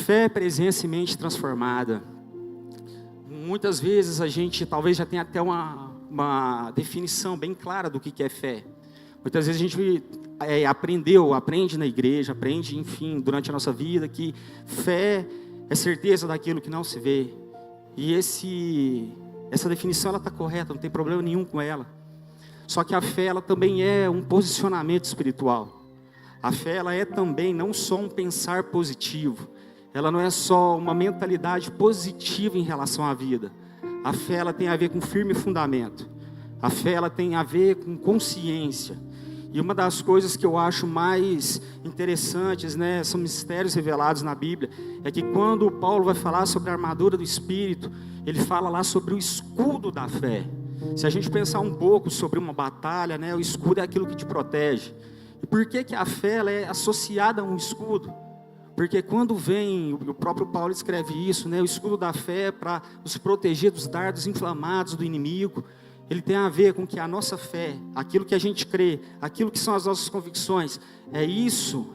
Fé, presença e mente transformada. Muitas vezes a gente talvez já tenha até uma definição bem clara do que é fé. Muitas vezes a gente aprende na igreja, aprende, enfim, durante a nossa vida, que fé é certeza daquilo que não se vê. E essa definição ela está correta, não tem problema nenhum com ela. Só que a fé ela também é um posicionamento espiritual. A fé ela é também não só um pensar positivo. Ela não é só uma mentalidade positiva em relação à vida. A fé ela tem a ver com firme fundamento. A fé ela tem a ver com consciência. E uma das coisas que eu acho mais interessantes, né, são mistérios revelados na Bíblia, é que quando Paulo vai falar sobre a armadura do Espírito, ele fala lá sobre o escudo da fé. Se a gente pensar um pouco sobre uma batalha, né, o escudo é aquilo que te protege. E por que a fé ela é associada a um escudo? Porque quando vem, o próprio Paulo escreve isso, né, o escudo da fé é para nos proteger dos dardos inflamados do inimigo. Ele tem a ver com que a nossa fé, aquilo que a gente crê, aquilo que são as nossas convicções, é isso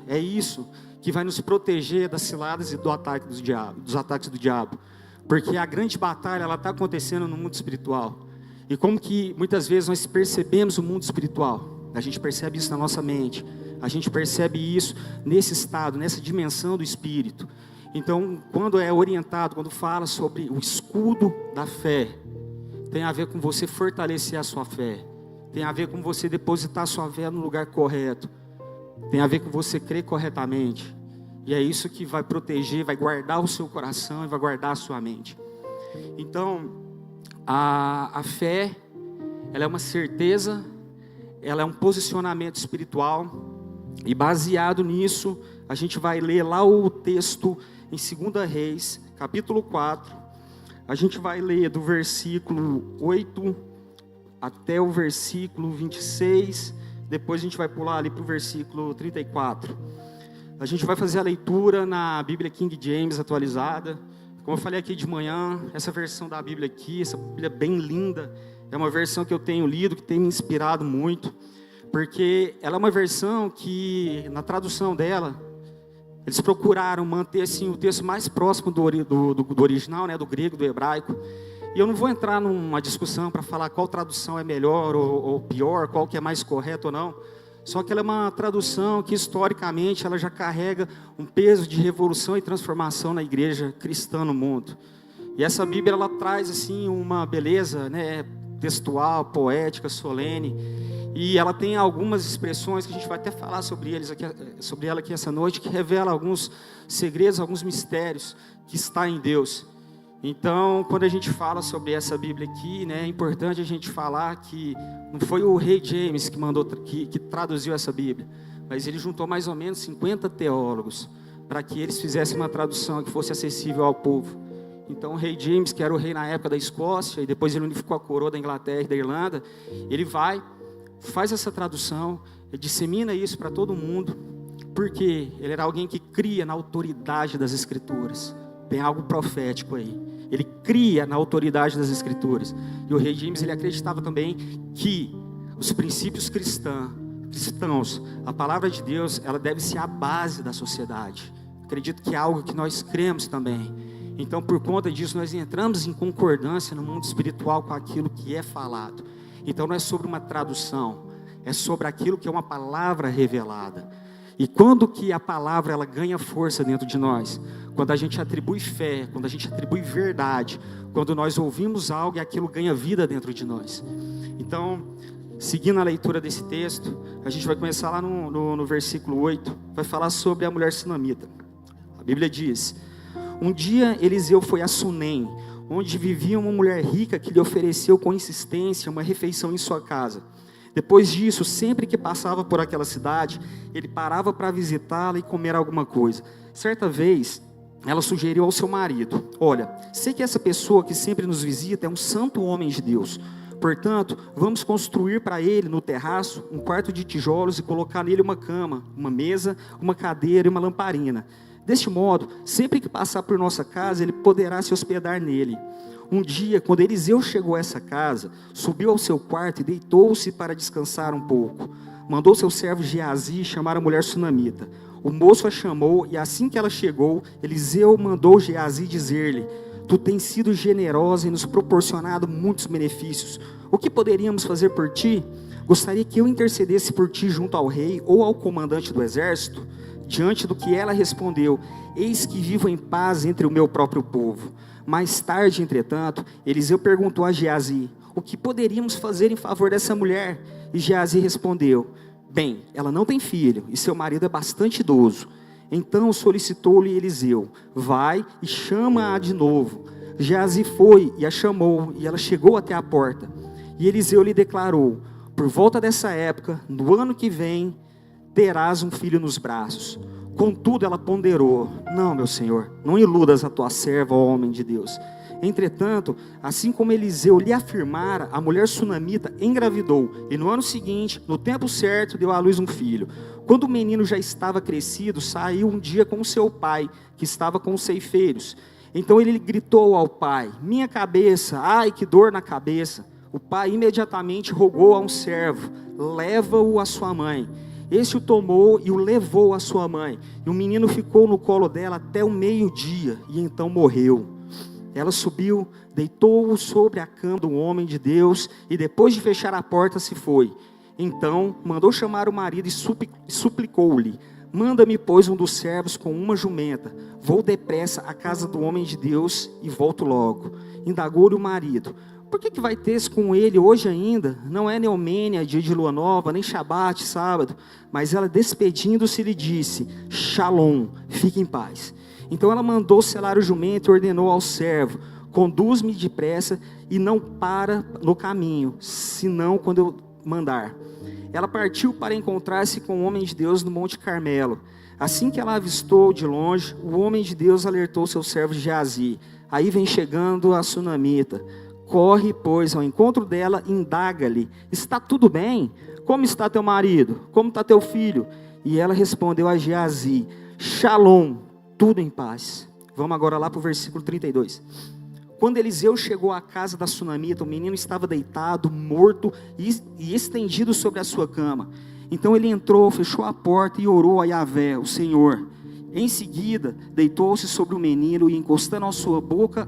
que vai nos proteger das ciladas e dos ataques do diabo. Porque a grande batalha, ela está acontecendo no mundo espiritual. E como que muitas vezes nós percebemos o mundo espiritual? A gente percebe isso na nossa mente. A gente percebe isso nesse estado, nessa dimensão do Espírito. Então, quando é orientado, quando fala sobre o escudo da fé, tem a ver com você fortalecer a sua fé. Tem a ver com você depositar a sua fé no lugar correto. Tem a ver com você crer corretamente. E é isso que vai proteger, vai guardar o seu coração e vai guardar a sua mente. Então, a fé, ela é uma certeza, ela é um posicionamento espiritual. E baseado nisso, a gente vai ler lá o texto em 2 Reis, capítulo 4. A gente vai ler do versículo 8 até o versículo 26. Depois a gente vai pular ali para o versículo 34. A gente vai fazer a leitura na Bíblia King James atualizada. Como eu falei aqui de manhã, essa versão da Bíblia aqui, essa Bíblia bem linda, é uma versão que eu tenho lido, que tem me inspirado muito. Porque ela é uma versão que, na tradução dela, eles procuraram manter assim, o texto mais próximo do original, né, do grego, do hebraico. E eu não vou entrar numa discussão para falar qual tradução é melhor ou pior, qual que é mais correta ou não. Só que ela é uma tradução que, historicamente, ela já carrega um peso de revolução e transformação na igreja cristã no mundo. E essa Bíblia, ela traz assim, uma beleza, né, textual, poética, solene. E ela tem algumas expressões que a gente vai até falar sobre ela aqui essa noite, que revela alguns segredos, alguns mistérios que está em Deus. Então, quando a gente fala sobre essa Bíblia aqui, né, é importante a gente falar que não foi o rei James que traduziu essa Bíblia, mas ele juntou mais ou menos 50 teólogos para que eles fizessem uma tradução que fosse acessível ao povo. Então, o rei James, que era o rei na época da Escócia, e depois ele unificou a coroa da Inglaterra e da Irlanda, ele faz essa tradução, dissemina isso para todo mundo, porque ele era alguém que cria na autoridade das Escrituras. Tem algo profético aí. Ele cria na autoridade das Escrituras. E o rei James, ele acreditava também que os princípios cristãos, a palavra de Deus, ela deve ser a base da sociedade. Acredito que é algo que nós cremos também. Então, por conta disso, nós entramos em concordância no mundo espiritual com aquilo que é falado. Então não é sobre uma tradução, é sobre aquilo que é uma palavra revelada. E quando que a palavra ela ganha força dentro de nós? Quando a gente atribui fé, quando a gente atribui verdade, quando nós ouvimos algo e aquilo ganha vida dentro de nós. Então, seguindo a leitura desse texto, a gente vai começar lá no versículo 8, vai falar sobre a mulher sunamita. A Bíblia diz: um dia Eliseu foi a Sunem, onde vivia uma mulher rica que lhe ofereceu com insistência uma refeição em sua casa. Depois disso, sempre que passava por aquela cidade, ele parava para visitá-la e comer alguma coisa. Certa vez, ela sugeriu ao seu marido: olha, sei que essa pessoa que sempre nos visita é um santo homem de Deus. Portanto, vamos construir para ele no terraço um quarto de tijolos e colocar nele uma cama, uma mesa, uma cadeira e uma lamparina. Deste modo, sempre que passar por nossa casa, ele poderá se hospedar nele. Um dia, quando Eliseu chegou a essa casa, subiu ao seu quarto e deitou-se para descansar um pouco. Mandou seu servo Geazi chamar a mulher sunamita. O moço a chamou, e assim que ela chegou, Eliseu mandou Geazi dizer-lhe: tu tens sido generosa e nos proporcionado muitos benefícios. O que poderíamos fazer por ti? Gostaria que eu intercedesse por ti junto ao rei ou ao comandante do exército? Diante do que ela respondeu: eis que vivo em paz entre o meu próprio povo. Mais tarde, entretanto, Eliseu perguntou a Geazi: o que poderíamos fazer em favor dessa mulher? E Geazi respondeu: bem, ela não tem filho, e seu marido é bastante idoso. Então solicitou-lhe Eliseu: vai e chama-a de novo. Geazi foi e a chamou, e ela chegou até a porta. E Eliseu lhe declarou: por volta dessa época, no ano que vem, terás um filho nos braços. Contudo ela ponderou: não, meu senhor, não iludas a tua serva, ó homem de Deus. Entretanto, assim como Eliseu lhe afirmara, a mulher sunamita engravidou, e no ano seguinte, no tempo certo, deu à luz um filho. Quando o menino já estava crescido, saiu um dia com seu pai, que estava com os ceifeiros. Então ele gritou ao pai: minha cabeça, ai que dor na cabeça. O pai imediatamente rogou a um servo: leva-o à sua mãe. Este o tomou e o levou à sua mãe, e o menino ficou no colo dela até o meio-dia, e então morreu. Ela subiu, deitou-o sobre a cama do homem de Deus, e depois de fechar a porta se foi. Então mandou chamar o marido e suplicou-lhe: manda-me, pois, um dos servos com uma jumenta. Vou depressa à casa do homem de Deus e volto logo. Indagou-lhe o marido: por que vai ter-se com ele hoje ainda? Não é Neomênia, dia de lua nova, nem Shabat, sábado. Mas ela, despedindo-se, lhe disse: Shalom, fique em paz. Então ela mandou selar o jumento e ordenou ao servo: conduz-me depressa e não para no caminho, senão quando eu mandar. Ela partiu para encontrar-se com o homem de Deus no Monte Carmelo. Assim que ela avistou de longe, o homem de Deus alertou seu servo Geazi: aí vem chegando a sunamita. Corre, pois, ao encontro dela, indaga-lhe: está tudo bem? Como está teu marido? Como está teu filho? E ela respondeu a Geazi: Shalom, tudo em paz. Vamos agora lá para o versículo 32. Quando Eliseu chegou à casa da sunamita, o menino estava deitado, morto e estendido sobre a sua cama. Então ele entrou, fechou a porta e orou a Yahvé, o Senhor. Em seguida, deitou-se sobre o menino e, encostando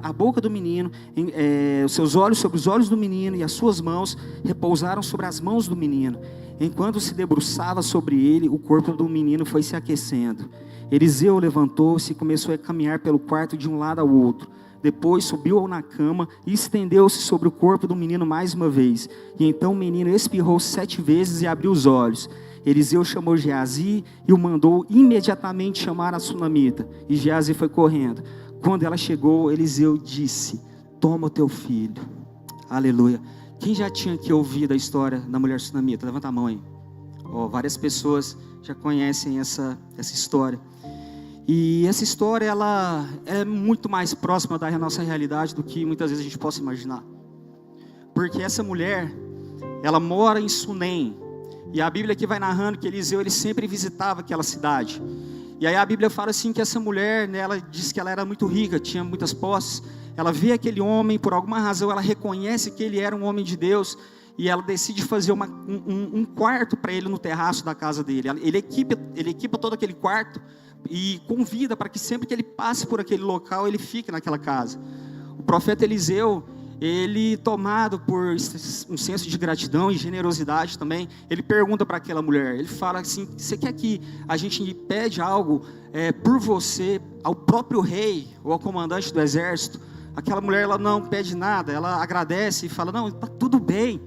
a boca do menino, os seus olhos sobre os olhos do menino, e as suas mãos repousaram sobre as mãos do menino. Enquanto se debruçava sobre ele, o corpo do menino foi se aquecendo. Eliseu levantou-se e começou a caminhar pelo quarto de um lado ao outro. Depois subiu na cama e estendeu-se sobre o corpo do menino mais uma vez. E então o menino espirrou 7 vezes e abriu os olhos. Eliseu chamou Geazi e o mandou imediatamente chamar a sunamita. E Geazi foi correndo. Quando ela chegou, Eliseu disse: toma o teu filho. Aleluia. Quem já tinha aqui ouvido a história da mulher sunamita? Levanta a mão aí. Várias pessoas já conhecem essa história. E essa história, ela é muito mais próxima da nossa realidade do que muitas vezes a gente possa imaginar. Porque essa mulher, ela mora em Sunem. E a Bíblia aqui vai narrando que Eliseu, ele sempre visitava aquela cidade. E aí a Bíblia fala assim que essa mulher, né, ela diz que ela era muito rica, tinha muitas posses. Ela vê aquele homem, por alguma razão ela reconhece que ele era um homem de Deus. E ela decide fazer um quarto para ele no terraço da casa dele. Ele equipa todo aquele quarto e convida para que sempre que ele passe por aquele local, ele fique naquela casa. O profeta Eliseu, ele, tomado por um senso de gratidão e generosidade também, ele pergunta para aquela mulher, ele fala assim: você quer que a gente pede algo por você ao próprio rei ou ao comandante do exército? Aquela mulher, ela não pede nada, ela agradece e fala: não, está tudo bem,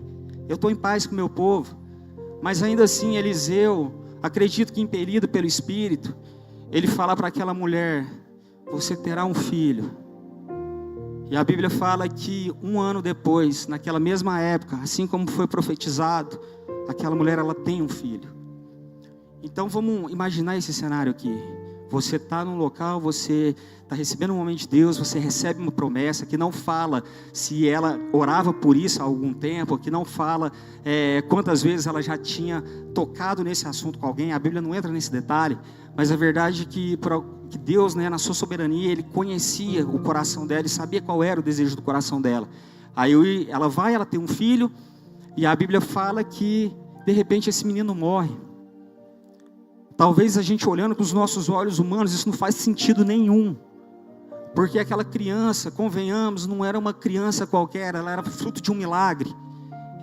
eu estou em paz com o meu povo. Mas ainda assim Eliseu, acredito que impelido pelo Espírito, ele fala para aquela mulher: você terá um filho. E a Bíblia fala que 1 ano depois, naquela mesma época, assim como foi profetizado, aquela mulher, ela tem um filho. Então vamos imaginar esse cenário aqui. Você está num local, você está recebendo um homem de Deus, você recebe uma promessa que não fala se ela orava por isso há algum tempo, que não fala quantas vezes ela já tinha tocado nesse assunto com alguém. A Bíblia não entra nesse detalhe, mas a verdade é que Deus, né, na sua soberania, Ele conhecia o coração dela e sabia qual era o desejo do coração dela. Aí ela tem um filho, e a Bíblia fala que de repente esse menino morre. Talvez a gente olhando com os nossos olhos humanos, isso não faz sentido nenhum. Porque aquela criança, convenhamos, não era uma criança qualquer, ela era fruto de um milagre.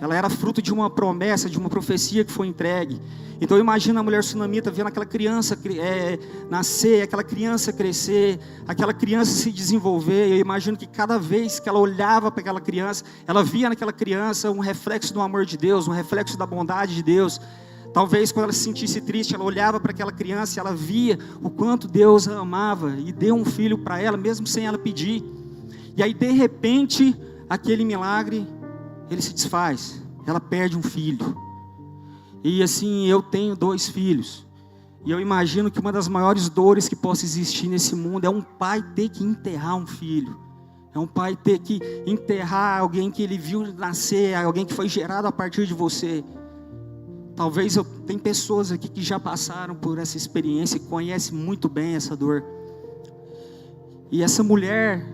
Ela era fruto de uma promessa, de uma profecia que foi entregue. Então imagina a mulher sunamita vendo aquela criança nascer, aquela criança crescer, aquela criança se desenvolver. Eu imagino que cada vez que ela olhava para aquela criança, ela via naquela criança um reflexo do amor de Deus, um reflexo da bondade de Deus. Talvez quando ela se sentisse triste, ela olhava para aquela criança e ela via o quanto Deus a amava e deu um filho para ela, mesmo sem ela pedir. E aí de repente, aquele milagre, ele se desfaz, ela perde um filho. E assim, eu tenho 2 filhos. E eu imagino que uma das maiores dores que possa existir nesse mundo é um pai ter que enterrar um filho. É um pai ter que enterrar alguém que ele viu nascer, alguém que foi gerado a partir de você. Talvez tem pessoas aqui que já passaram por essa experiência e conhecem muito bem essa dor. E essa mulher,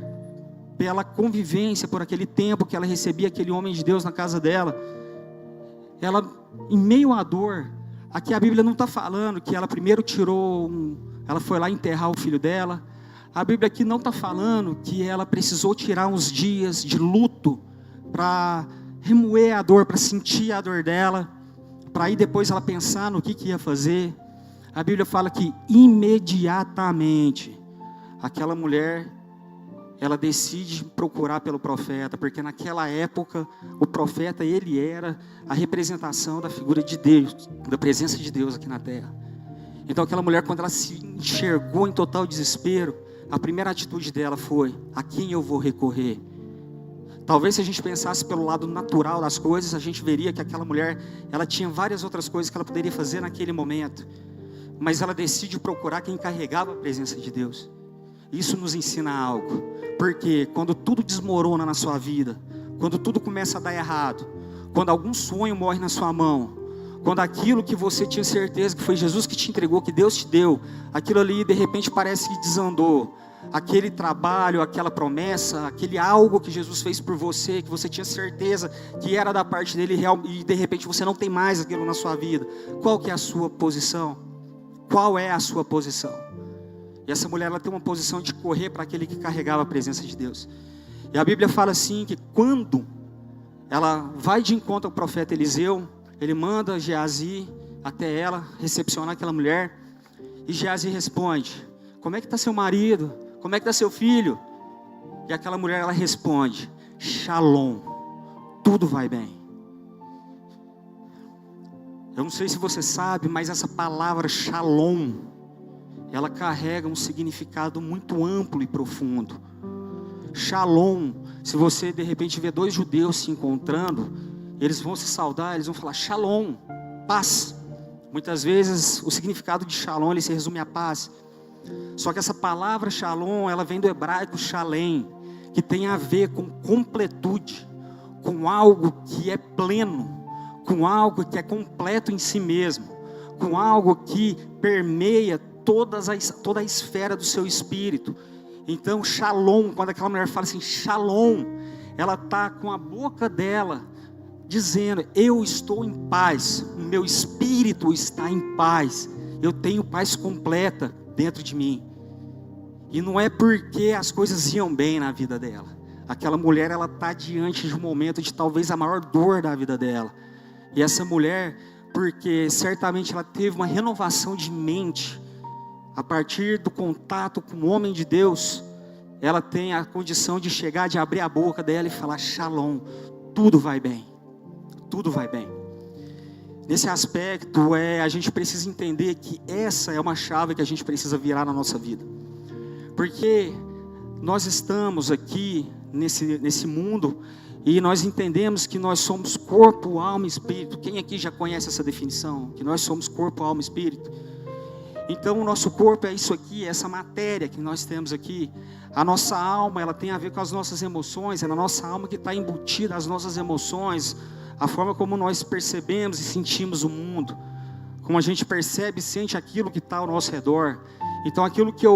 pela convivência, por aquele tempo que ela recebia aquele homem de Deus na casa dela, ela, em meio à dor, aqui a Bíblia não está falando que ela primeiro ela foi lá enterrar o filho dela. A Bíblia aqui não está falando que ela precisou tirar uns dias de luto para remoer a dor, para sentir a dor dela, para aí depois ela pensar no que ia fazer. A Bíblia fala que imediatamente aquela mulher, ela decide procurar pelo profeta, porque naquela época o profeta, ele era a representação da figura de Deus, da presença de Deus aqui na terra. Então aquela mulher, quando ela se enxergou em total desespero, a primeira atitude dela foi: a quem eu vou recorrer? Talvez se a gente pensasse pelo lado natural das coisas, a gente veria que aquela mulher, ela tinha várias outras coisas que ela poderia fazer naquele momento, mas ela decide procurar quem carregava a presença de Deus. Isso nos ensina algo, porque quando tudo desmorona na sua vida, quando tudo começa a dar errado, quando algum sonho morre na sua mão, quando aquilo que você tinha certeza que foi Jesus que te entregou, que Deus te deu, aquilo ali de repente parece que desandou, aquele trabalho, aquela promessa, aquele algo que Jesus fez por você, que você tinha certeza que era da parte dele e de repente você não tem mais aquilo na sua vida. Qual que é a sua posição? Qual é a sua posição? E essa mulher, ela tem uma posição de correr para aquele que carregava a presença de Deus. E a Bíblia fala assim, que quando ela vai de encontro ao profeta Eliseu, ele manda Geazi até ela, recepcionar aquela mulher, e Geazi responde: como é que está seu marido? Como é que está seu filho? E aquela mulher, ela responde: Shalom, tudo vai bem. Eu não sei se você sabe, mas essa palavra Shalom, ela carrega um significado muito amplo e profundo. Shalom, se você de repente vê 2 judeus se encontrando, eles vão se saudar, eles vão falar Shalom, paz. Muitas vezes o significado de Shalom, ele se resume a paz. Só que essa palavra Shalom, ela vem do hebraico Shalem, que tem a ver com completude, com algo que é pleno, com algo que é completo em si mesmo, com algo que permeia toda a esfera do seu espírito. Então Shalom, quando aquela mulher fala assim Shalom, ela está com a boca dela dizendo: eu estou em paz, o meu espírito está em paz, eu tenho paz completa dentro de mim. E não é porque as coisas iam bem na vida dela. Aquela mulher, ela está diante de um momento de talvez a maior dor da vida dela. E essa mulher, porque certamente ela teve uma renovação de mente, a partir do contato com o homem de Deus, ela tem a condição de chegar, de abrir a boca dela e falar Shalom, tudo vai bem, tudo vai bem. Nesse aspecto, a gente precisa entender que essa é uma chave que a gente precisa virar na nossa vida. Porque nós estamos aqui nesse mundo e nós entendemos que nós somos corpo, alma e espírito. Quem aqui já conhece essa definição? Que nós somos corpo, alma e espírito. Então o nosso corpo é isso aqui, é essa matéria que nós temos aqui. A nossa alma, ela tem a ver com as nossas emoções, é na nossa alma que está embutida as nossas emoções, a forma como nós percebemos e sentimos o mundo, como a gente percebe e sente aquilo que está ao nosso redor. Então aquilo que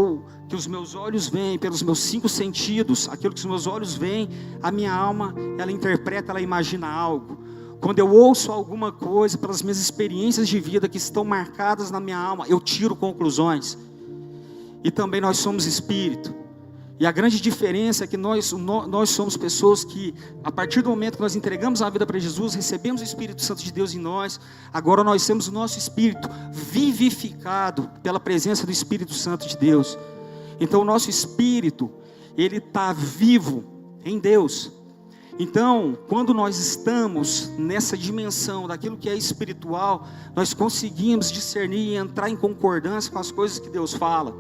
os meus olhos veem, pelos meus 5 sentidos, aquilo que os meus olhos veem, a minha alma, ela interpreta, ela imagina algo. Quando eu ouço alguma coisa, pelas minhas experiências de vida que estão marcadas na minha alma, eu tiro conclusões. E também nós somos espírito. E a grande diferença é que nós somos pessoas que, a partir do momento que nós entregamos a vida para Jesus, recebemos o Espírito Santo de Deus em nós, agora nós temos o nosso espírito vivificado pela presença do Espírito Santo de Deus. Então o nosso espírito, ele está vivo em Deus. Então, quando nós estamos nessa dimensão daquilo que é espiritual, nós conseguimos discernir e entrar em concordância com as coisas que Deus fala.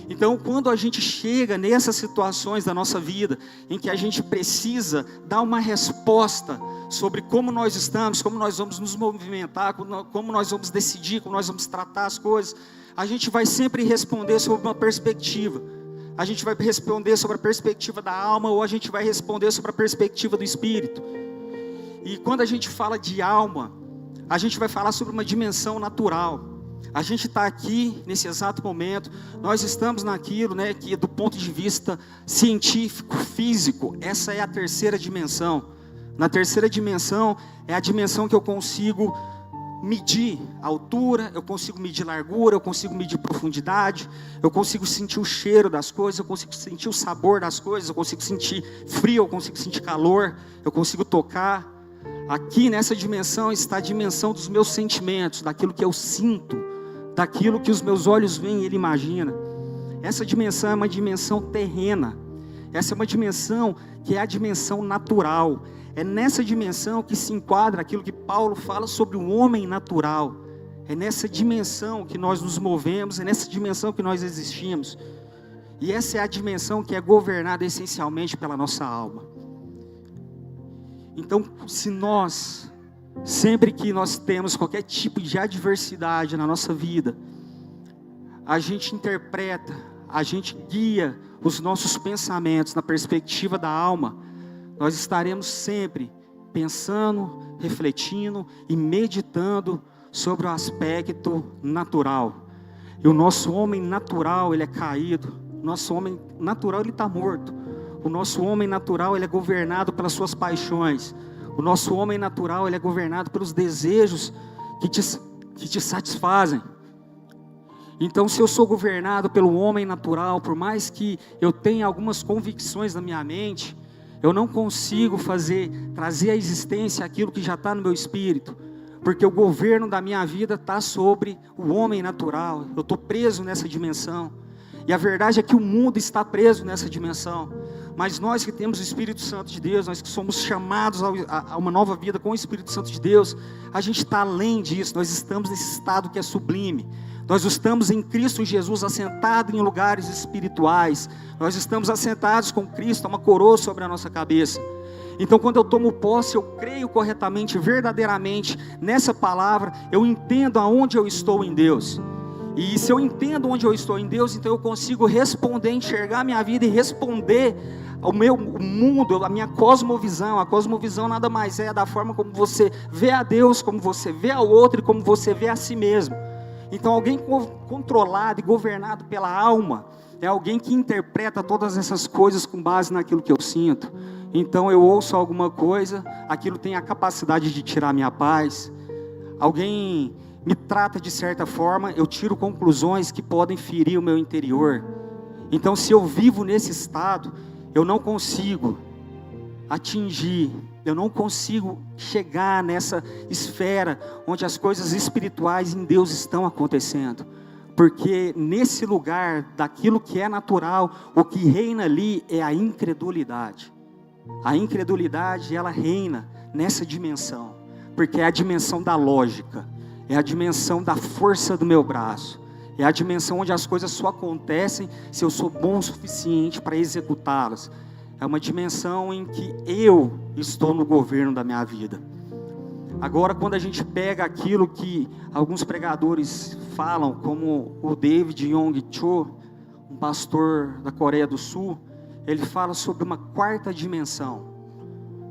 Então, quando a gente chega nessas situações da nossa vida, em que a gente precisa dar uma resposta sobre como nós estamos, como nós vamos nos movimentar, como nós vamos decidir, como nós vamos tratar as coisas, a gente vai sempre responder sobre uma perspectiva. A gente vai responder sobre a perspectiva da alma, ou a gente vai responder sobre a perspectiva do espírito. E quando a gente fala de alma, a gente vai falar sobre uma dimensão natural. A gente está aqui nesse exato momento, nós estamos naquilo, né, que do ponto de vista científico, físico, essa é a terceira dimensão. Na terceira dimensão, é a dimensão que eu consigo medir a altura, eu consigo medir largura, eu consigo medir profundidade, eu consigo sentir o cheiro das coisas, eu consigo sentir o sabor das coisas, eu consigo sentir frio, eu consigo sentir calor, eu consigo tocar. Aqui nessa dimensão está a dimensão dos meus sentimentos, daquilo que eu sinto, daquilo que os meus olhos veem e ele imagina. Essa dimensão é uma dimensão terrena. Essa é uma dimensão que é a dimensão natural. É nessa dimensão que se enquadra aquilo que Paulo fala sobre o homem natural. É nessa dimensão que nós nos movemos, é nessa dimensão que nós existimos. E essa é a dimensão que é governada essencialmente pela nossa alma. Então, se nós, sempre que nós temos qualquer tipo de adversidade na nossa vida, a gente interpreta, a gente guia os nossos pensamentos na perspectiva da alma, nós estaremos sempre pensando, refletindo e meditando sobre o aspecto natural. E o nosso homem natural, ele é caído. O nosso homem natural, ele está morto. O nosso homem natural, ele é governado pelas suas paixões. O nosso homem natural, ele é governado pelos desejos que te satisfazem. Então, se eu sou governado pelo homem natural, por mais que eu tenha algumas convicções na minha mente, eu não consigo trazer à existência aquilo que já está no meu espírito, porque o governo da minha vida está sobre o homem natural. Eu estou preso nessa dimensão, e a verdade é que o mundo está preso nessa dimensão, mas nós que temos o Espírito Santo de Deus, nós que somos chamados a uma nova vida com o Espírito Santo de Deus, a gente está além disso, nós estamos nesse estado que é sublime. Nós estamos em Cristo Jesus, assentados em lugares espirituais. Nós estamos assentados com Cristo, uma coroa sobre a nossa cabeça. Então, quando eu tomo posse, eu creio corretamente, verdadeiramente nessa palavra, eu entendo aonde eu estou em Deus. E se eu entendo onde eu estou em Deus, então eu consigo responder, enxergar a minha vida e responder ao meu mundo, a minha cosmovisão. A cosmovisão nada mais é da forma como você vê a Deus, como você vê ao outro e como você vê a si mesmo. Então, alguém controlado e governado pela alma é alguém que interpreta todas essas coisas com base naquilo que eu sinto. Então, eu ouço alguma coisa, aquilo tem a capacidade de tirar minha paz. Alguém me trata de certa forma, eu tiro conclusões que podem ferir o meu interior. Então, se eu vivo nesse estado, eu não consigo atingir, eu não consigo chegar nessa esfera onde as coisas espirituais em Deus estão acontecendo, porque nesse lugar daquilo que é natural, o que reina ali é a incredulidade. A incredulidade, ela reina nessa dimensão, porque é a dimensão da lógica, é a dimensão da força do meu braço, é a dimensão onde as coisas só acontecem se eu sou bom o suficiente para executá-las. É uma dimensão em que eu estou no governo da minha vida. Agora, quando a gente pega aquilo que alguns pregadores falam, como o David Yong-Cho, um pastor da Coreia do Sul, ele fala sobre uma quarta dimensão.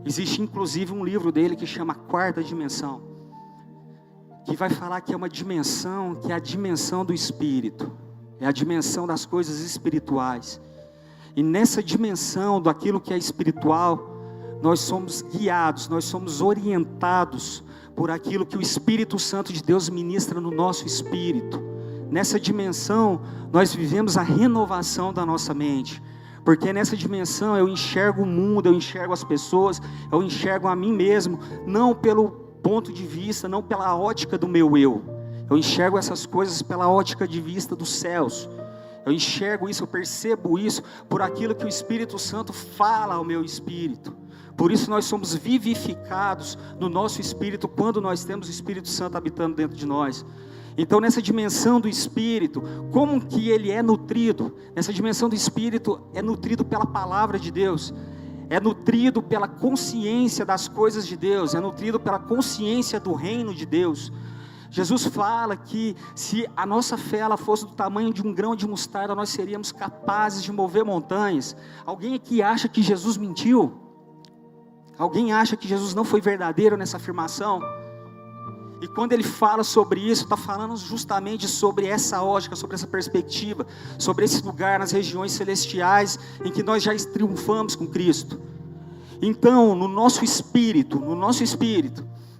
Existe inclusive um livro dele que chama Quarta Dimensão, que vai falar que é uma dimensão, que é a dimensão do espírito, é a dimensão das coisas espirituais. E nessa dimensão daquilo que é espiritual, nós somos guiados, nós somos orientados por aquilo que o Espírito Santo de Deus ministra no nosso espírito. Nessa dimensão, nós vivemos a renovação da nossa mente, porque nessa dimensão eu enxergo o mundo, eu enxergo as pessoas, eu enxergo a mim mesmo, não pelo ponto de vista, não pela ótica do meu eu enxergo essas coisas pela ótica de vista dos céus. Eu enxergo isso, eu percebo isso por aquilo que o Espírito Santo fala ao meu espírito. Por isso nós somos vivificados no nosso espírito quando nós temos o Espírito Santo habitando dentro de nós. Então nessa dimensão do Espírito, como que ele é nutrido? Nessa dimensão do Espírito é nutrido pela palavra de Deus, é nutrido pela consciência das coisas de Deus, é nutrido pela consciência do reino de Deus. Jesus fala que se a nossa fé ela fosse do tamanho de um grão de mostarda, nós seríamos capazes de mover montanhas. Alguém aqui acha que Jesus mentiu? Alguém acha que Jesus não foi verdadeiro nessa afirmação? E quando ele fala sobre isso, está falando justamente sobre essa ótica, sobre essa perspectiva, sobre esse lugar nas regiões celestiais, em que nós já triunfamos com Cristo. Então, no nosso espírito,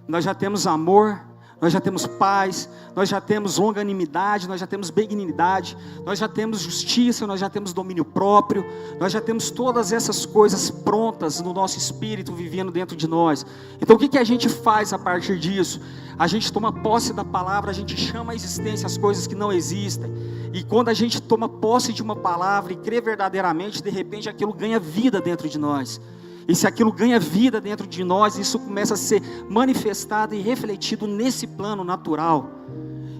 nós já temos amor, nós já temos paz, nós já temos longanimidade, nós já temos benignidade, nós já temos justiça, nós já temos domínio próprio, nós já temos todas essas coisas prontas no nosso espírito, vivendo dentro de nós. Então o que a gente faz a partir disso? A gente toma posse da palavra, a gente chama à existência as coisas que não existem, e quando a gente toma posse de uma palavra e crê verdadeiramente, de repente aquilo ganha vida dentro de nós. E se aquilo ganha vida dentro de nós, isso começa a ser manifestado e refletido nesse plano natural.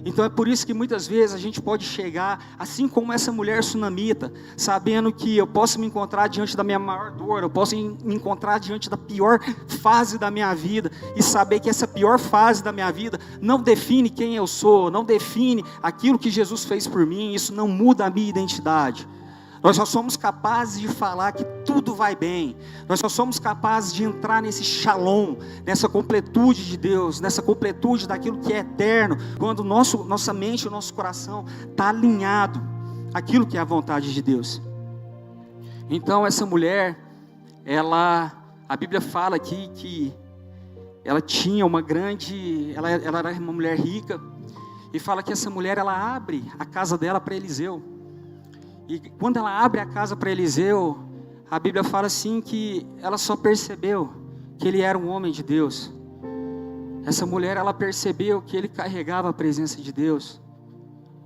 Então é por isso que muitas vezes a gente pode chegar, assim como essa mulher sunamita, sabendo que eu posso me encontrar diante da minha maior dor, eu posso me encontrar diante da pior fase da minha vida, e saber que essa pior fase da minha vida não define quem eu sou, não define aquilo que Jesus fez por mim, isso não muda a minha identidade. Nós só somos capazes de falar que tudo vai bem. Nós só somos capazes de entrar nesse shalom, nessa completude de Deus, nessa completude daquilo que é eterno, quando nossa mente, o nosso coração está alinhado àquilo que é a vontade de Deus. Então essa mulher, a Bíblia fala aqui que ela tinha ela era uma mulher rica, e fala que essa mulher, ela abre a casa dela para Eliseu. E quando ela abre a casa para Eliseu, a Bíblia fala assim que ela só percebeu que ele era um homem de Deus. Essa mulher, ela percebeu que ele carregava a presença de Deus.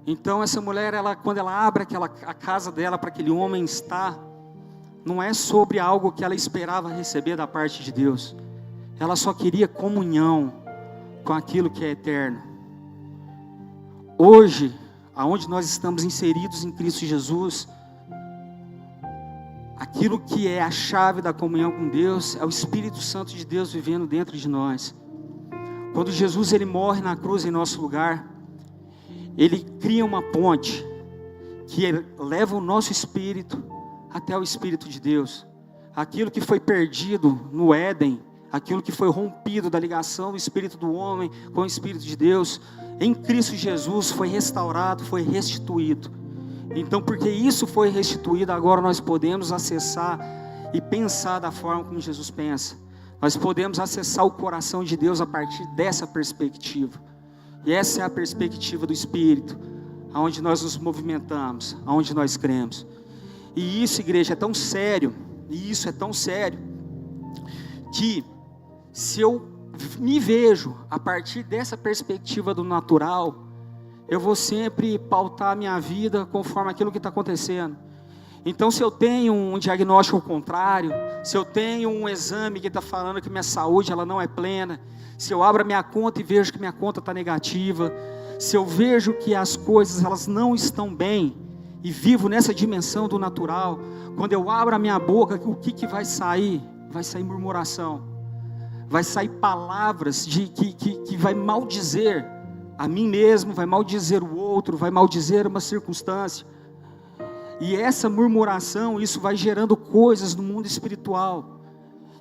Então essa mulher, quando ela abre a casa dela para aquele homem estar, não é sobre algo que ela esperava receber da parte de Deus. Ela só queria comunhão com aquilo que é eterno. Hoje, aonde nós estamos inseridos em Cristo Jesus, aquilo que é a chave da comunhão com Deus é o Espírito Santo de Deus vivendo dentro de nós. Quando Jesus ele morre na cruz em nosso lugar, ele cria uma ponte que leva o nosso espírito até o Espírito de Deus. Aquilo que foi perdido no Éden, aquilo que foi rompido da ligação do Espírito do homem com o Espírito de Deus, em Cristo Jesus foi restaurado, foi restituído. Então, porque isso foi restituído, agora nós podemos acessar e pensar da forma como Jesus pensa. Nós podemos acessar o coração de Deus a partir dessa perspectiva. E essa é a perspectiva do Espírito, aonde nós nos movimentamos, aonde nós cremos. E isso, igreja, é tão sério, que se eu me vejo a partir dessa perspectiva do natural, eu vou sempre pautar a minha vida conforme aquilo que está acontecendo. Então, se eu tenho um diagnóstico contrário, se eu tenho um exame que está falando que minha saúde ela não é plena, se eu abro a minha conta e vejo que minha conta está negativa, se eu vejo que as coisas elas não estão bem, e vivo nessa dimensão do natural, quando eu abro a minha boca, o que vai sair? Vai sair murmuração. Vai sair palavras que vai maldizer a mim mesmo, vai maldizer o outro, vai maldizer uma circunstância. E essa murmuração, isso vai gerando coisas no mundo espiritual,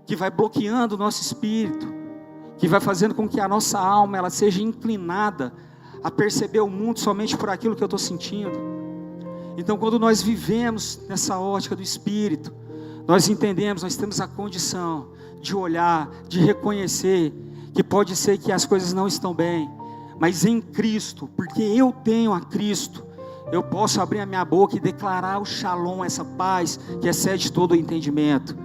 que vai bloqueando o nosso espírito, que vai fazendo com que a nossa alma ela seja inclinada a perceber o mundo somente por aquilo que eu estou sentindo. Então, quando nós vivemos nessa ótica do Espírito, nós entendemos, nós temos a condição de olhar, de reconhecer que pode ser que as coisas não estão bem, mas em Cristo, porque eu tenho a Cristo, eu posso abrir a minha boca e declarar o shalom, essa paz que excede todo o entendimento.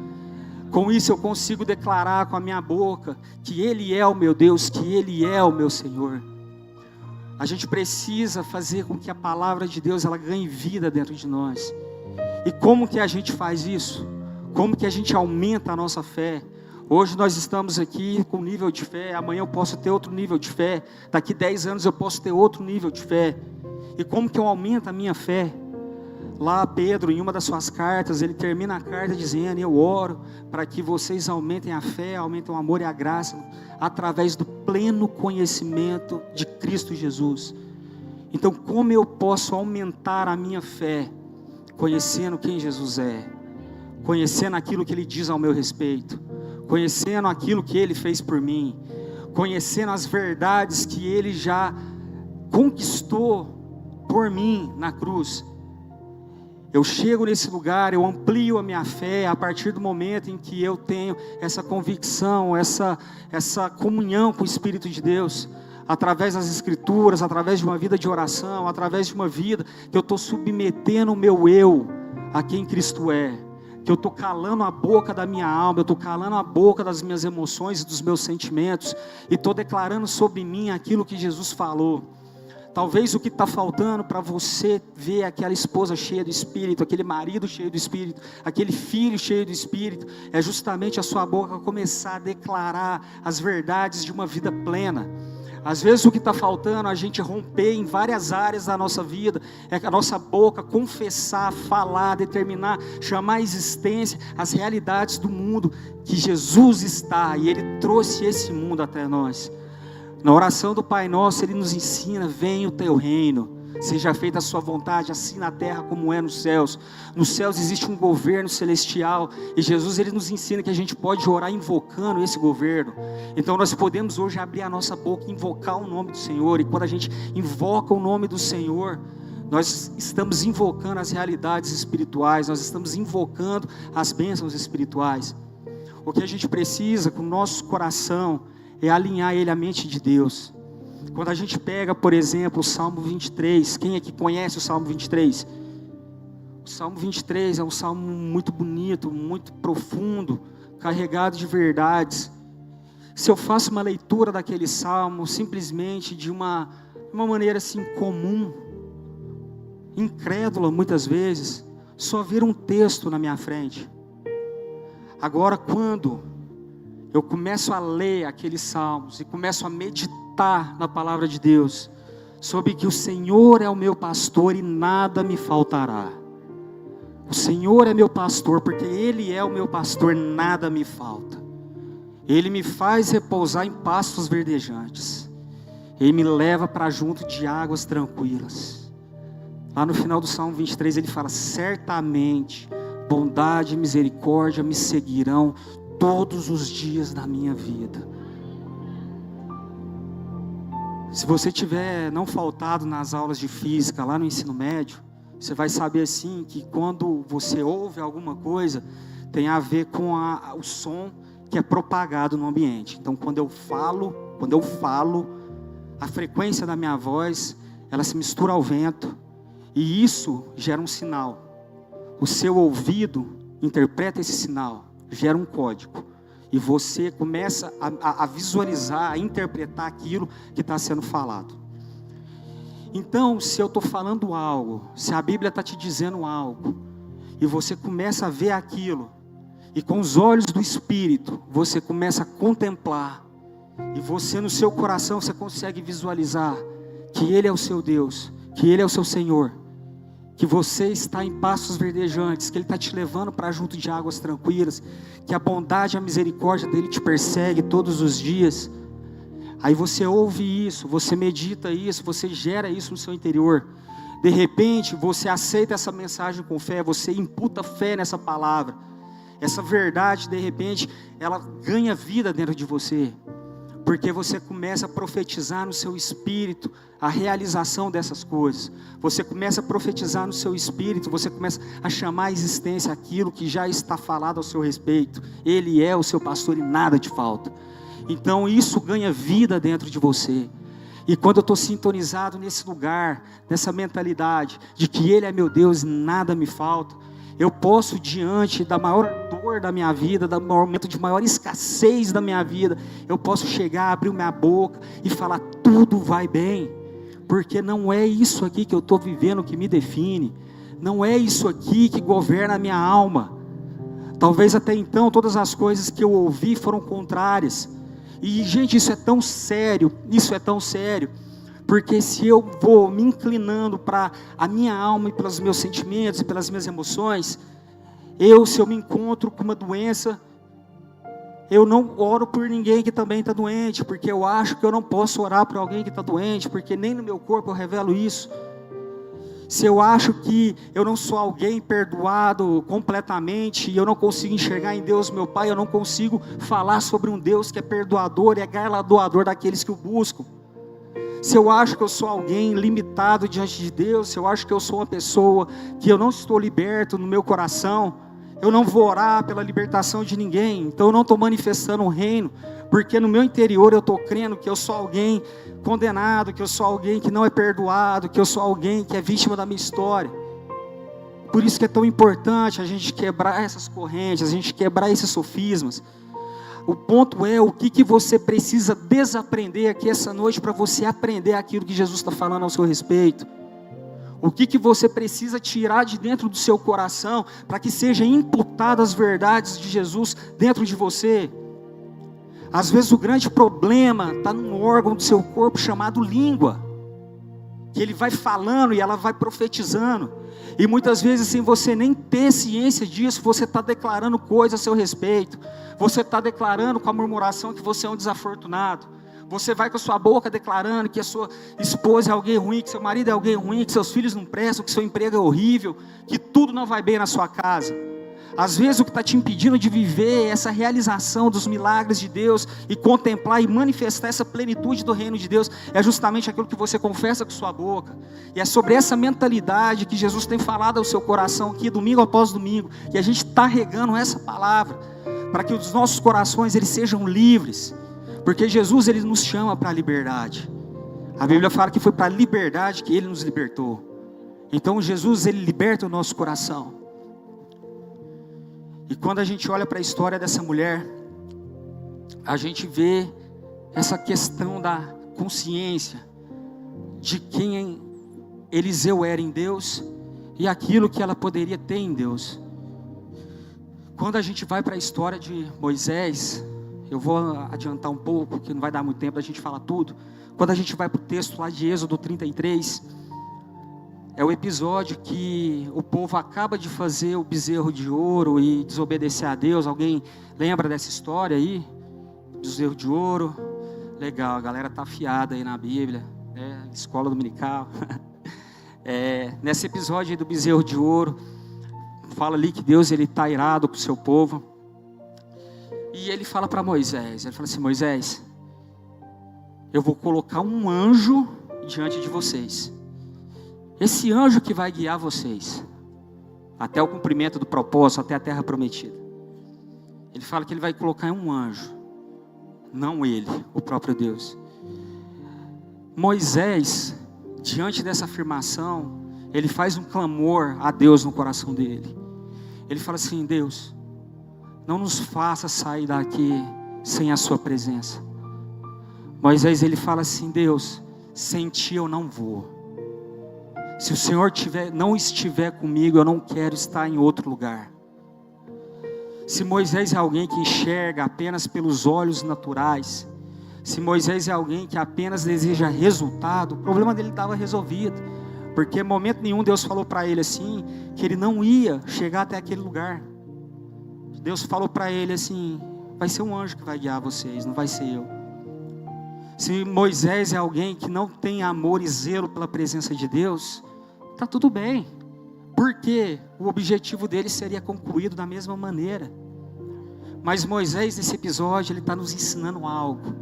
Com isso eu consigo declarar com a minha boca que Ele é o meu Deus, que Ele é o meu Senhor. A gente precisa fazer com que a palavra de Deus ela ganhe vida dentro de nós. E como que a gente faz isso? Como que a gente aumenta a nossa fé? Hoje nós estamos aqui com um nível de fé, amanhã eu posso ter outro nível de fé, daqui 10 anos eu posso ter outro nível de fé. E como que eu aumento a minha fé? Lá Pedro, em uma das suas cartas, ele termina a carta dizendo: eu oro para que vocês aumentem a fé, aumentem o amor e a graça, através do pleno conhecimento de Cristo Jesus. Então como eu posso aumentar a minha fé? Conhecendo quem Jesus é, conhecendo aquilo que Ele diz ao meu respeito, conhecendo aquilo que Ele fez por mim, conhecendo as verdades que Ele já conquistou por mim na cruz. Eu chego nesse lugar, eu amplio a minha fé a partir do momento em que eu tenho essa convicção, essa comunhão com o Espírito de Deus, através das Escrituras, através de uma vida de oração, através de uma vida que eu estou submetendo o meu eu a quem Cristo é, que eu estou calando a boca da minha alma, eu estou calando a boca das minhas emoções e dos meus sentimentos, e estou declarando sobre mim aquilo que Jesus falou. Talvez o que está faltando para você ver aquela esposa cheia do Espírito, aquele marido cheio do Espírito, aquele filho cheio do Espírito, é justamente a sua boca começar a declarar as verdades de uma vida plena. Às vezes o que está faltando a gente romper em várias áreas da nossa vida, é a nossa boca confessar, falar, determinar, chamar à existência as realidades do mundo que Jesus está, e Ele trouxe esse mundo até nós. Na oração do Pai Nosso, Ele nos ensina: venha o teu reino, seja feita a sua vontade, assim na terra como é nos céus. Nos céus existe um governo celestial, e Jesus Ele nos ensina que a gente pode orar invocando esse governo. Então nós podemos hoje abrir a nossa boca e invocar o nome do Senhor, e quando a gente invoca o nome do Senhor, nós estamos invocando as realidades espirituais, nós estamos invocando as bênçãos espirituais. O que a gente precisa com o nosso coração é alinhar ele à mente de Deus. Quando a gente pega, por exemplo, o Salmo 23, quem aqui conhece o Salmo 23? O Salmo 23 é um salmo muito bonito, muito profundo, carregado de verdades. Se eu faço uma leitura daquele salmo, simplesmente de uma maneira assim comum, incrédula muitas vezes, só vira um texto na minha frente. Agora, quando eu começo a ler aqueles salmos e começo a meditar na palavra de Deus, sobre que o Senhor é o meu pastor e nada me faltará. O Senhor é meu pastor, porque Ele é o meu pastor, nada me falta. Ele me faz repousar em pastos verdejantes, Ele me leva para junto de águas tranquilas. Lá no final do Salmo 23 ele fala: certamente bondade e misericórdia me seguirão todos os dias da minha vida. Se você tiver não faltado nas aulas de física lá no ensino médio, você vai saber assim que quando você ouve alguma coisa, tem a ver com o som que é propagado no ambiente. Então quando eu falo, a frequência da minha voz, ela se mistura ao vento, e isso gera um sinal. O seu ouvido interpreta esse sinal, gera um código, e você começa a visualizar, a interpretar aquilo que está sendo falado. Então, se eu estou falando algo, se a Bíblia está te dizendo algo, e você começa a ver aquilo, e com os olhos do Espírito, você começa a contemplar, e você no seu coração, você consegue visualizar que Ele é o seu Deus, que Ele é o seu Senhor, que você está em pastos verdejantes, que Ele está te levando para junto de águas tranquilas, que a bondade e a misericórdia dEle te persegue todos os dias. Aí você ouve isso, você medita isso, você gera isso no seu interior. De repente você aceita essa mensagem com fé, você imputa fé nessa palavra. Essa verdade, de repente, ela ganha vida dentro de você. Porque você começa a profetizar no seu espírito a realização dessas coisas. Você começa a profetizar no seu espírito, você começa a chamar à existência aquilo que já está falado ao seu respeito. Ele é o seu pastor e nada te falta. Então isso ganha vida dentro de você. E quando eu estou sintonizado nesse lugar, nessa mentalidade de que Ele é meu Deus e nada me falta, eu posso, diante da maior dor da minha vida, do momento de maior escassez da minha vida, eu posso chegar, abrir minha boca e falar: tudo vai bem, porque não é isso aqui que eu estou vivendo que me define, não é isso aqui que governa a minha alma. Talvez até então todas as coisas que eu ouvi foram contrárias, e gente, isso é tão sério, porque se eu vou me inclinando para a minha alma e pelos meus sentimentos e pelas minhas emoções, se eu me encontro com uma doença, eu não oro por ninguém que também está doente, porque eu acho que eu não posso orar por alguém que está doente, porque nem no meu corpo eu revelo isso. Se eu acho que eu não sou alguém perdoado completamente, e eu não consigo enxergar em Deus meu Pai, eu não consigo falar sobre um Deus que é perdoador e é galardoador daqueles que o buscam. Se eu acho que eu sou alguém limitado diante de Deus, se eu acho que eu sou uma pessoa que eu não estou liberto no meu coração, eu não vou orar pela libertação de ninguém, então eu não estou manifestando o reino, porque no meu interior eu estou crendo que eu sou alguém condenado, que eu sou alguém que não é perdoado, que eu sou alguém que é vítima da minha história. Por isso que é tão importante a gente quebrar essas correntes, a gente quebrar esses sofismas. O ponto é o que você precisa desaprender aqui essa noite para você aprender aquilo que Jesus está falando ao seu respeito. O que você precisa tirar de dentro do seu coração para que seja imputado as verdades de Jesus dentro de você. Às vezes o grande problema está num órgão do seu corpo chamado língua, que ele vai falando e ela vai profetizando, e muitas vezes sem você nem ter ciência disso, você está declarando coisas a seu respeito, você está declarando com a murmuração que você é um desafortunado, você vai com a sua boca declarando que a sua esposa é alguém ruim, que seu marido é alguém ruim, que seus filhos não prestam, que seu emprego é horrível, que tudo não vai bem na sua casa. Às vezes o que está te impedindo de viver essa realização dos milagres de Deus e contemplar e manifestar essa plenitude do reino de Deus é justamente aquilo que você confessa com sua boca. E é sobre essa mentalidade que Jesus tem falado ao seu coração aqui domingo após domingo, e a gente está regando essa palavra para que os nossos corações eles sejam livres, porque Jesus ele nos chama para a liberdade. A Bíblia fala que foi para a liberdade que Ele nos libertou. Então Jesus ele liberta o nosso coração. E quando a gente olha para a história dessa mulher, a gente vê essa questão da consciência de quem Eliseu era em Deus e aquilo que ela poderia ter em Deus. Quando a gente vai para a história de Moisés, eu vou adiantar um pouco, que não vai dar muito tempo da gente falar tudo. Quando a gente vai para o texto lá de Êxodo 33, é o episódio que o povo acaba de fazer o bezerro de ouro e desobedecer a Deus. Alguém lembra dessa história aí? Bezerro de ouro. Legal, a galera está afiada aí na Bíblia, né? Escola dominical. Nesse episódio aí do bezerro de ouro, fala ali que Deus está irado com o seu povo. E ele fala para Moisés, ele fala assim: Moisés, eu vou colocar um anjo diante de vocês. Esse anjo que vai guiar vocês até o cumprimento do propósito, até a terra prometida. Ele fala que ele vai colocar um anjo, não ele, o próprio Deus. Moisés, diante dessa afirmação, ele faz um clamor a Deus no coração dele. Ele fala assim: Deus, não nos faça sair daqui sem a sua presença. Moisés ele fala assim: Deus, sem ti eu não vou. Se o Senhor não estiver comigo, eu não quero estar em outro lugar. Se Moisés é alguém que enxerga apenas pelos olhos naturais, se Moisés é alguém que apenas deseja resultado, o problema dele estava resolvido. Porque em momento nenhum Deus falou para ele assim, que ele não ia chegar até aquele lugar. Deus falou para ele assim: vai ser um anjo que vai guiar vocês, não vai ser eu. Se Moisés é alguém que não tem amor e zelo pela presença de Deus, está tudo bem, porque o objetivo dele seria concluído da mesma maneira. Mas Moisés nesse episódio, ele está nos ensinando algo.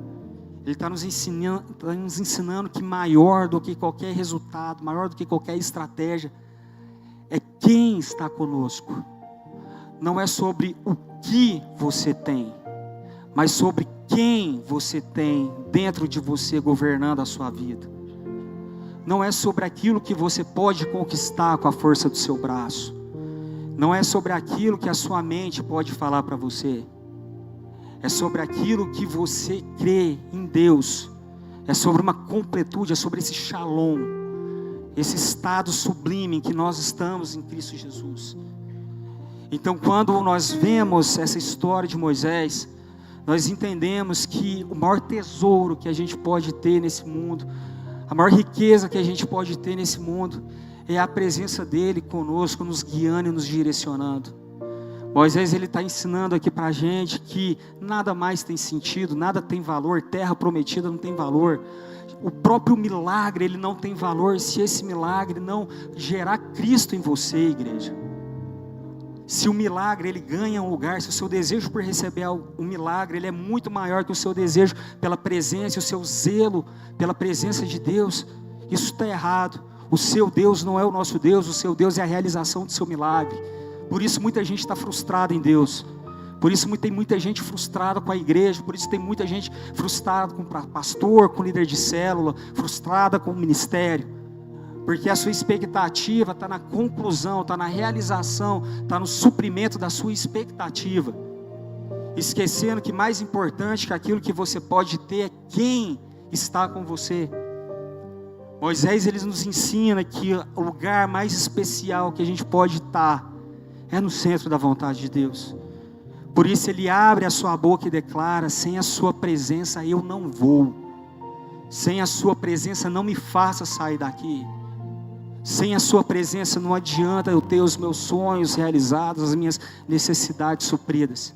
Ele está nos ensinando que maior do que qualquer resultado, maior do que qualquer estratégia, é quem está conosco. Não é sobre o que você tem, mas sobre quem você tem dentro de você governando a sua vida. Não é sobre aquilo que você pode conquistar com a força do seu braço. Não é sobre aquilo que a sua mente pode falar para você. É sobre aquilo que você crê em Deus. É sobre uma completude, é sobre esse shalom, esse estado sublime em que nós estamos em Cristo Jesus. Então, quando nós vemos essa história de Moisés, nós entendemos que o maior tesouro que a gente pode ter nesse mundo, a maior riqueza que a gente pode ter nesse mundo, é a presença dele conosco, nos guiando e nos direcionando. Moisés, ele está ensinando aqui para a gente que nada mais tem sentido, nada tem valor, terra prometida não tem valor. O próprio milagre, ele não tem valor se esse milagre não gerar Cristo em você, igreja. Se o milagre, ele ganha um lugar, se o seu desejo por receber o milagre, ele é muito maior que o seu desejo pela presença, o seu zelo pela presença de Deus, isso está errado. O seu Deus não é o nosso Deus, o seu Deus é a realização do seu milagre. Por isso muita gente está frustrada em Deus. Por isso tem muita gente frustrada com a igreja. Por isso tem muita gente frustrada com o pastor, com o líder de célula, frustrada com o ministério. Porque a sua expectativa está na conclusão, está na realização, está no suprimento da sua expectativa. Esquecendo que mais importante que aquilo que você pode ter é quem está com você. Moisés, ele nos ensina que o lugar mais especial que a gente pode estar é no centro da vontade de Deus. Por isso ele abre a sua boca e declara: sem a sua presença eu não vou. Sem a sua presença não me faça sair daqui. Sem a sua presença não adianta eu ter os meus sonhos realizados, as minhas necessidades supridas.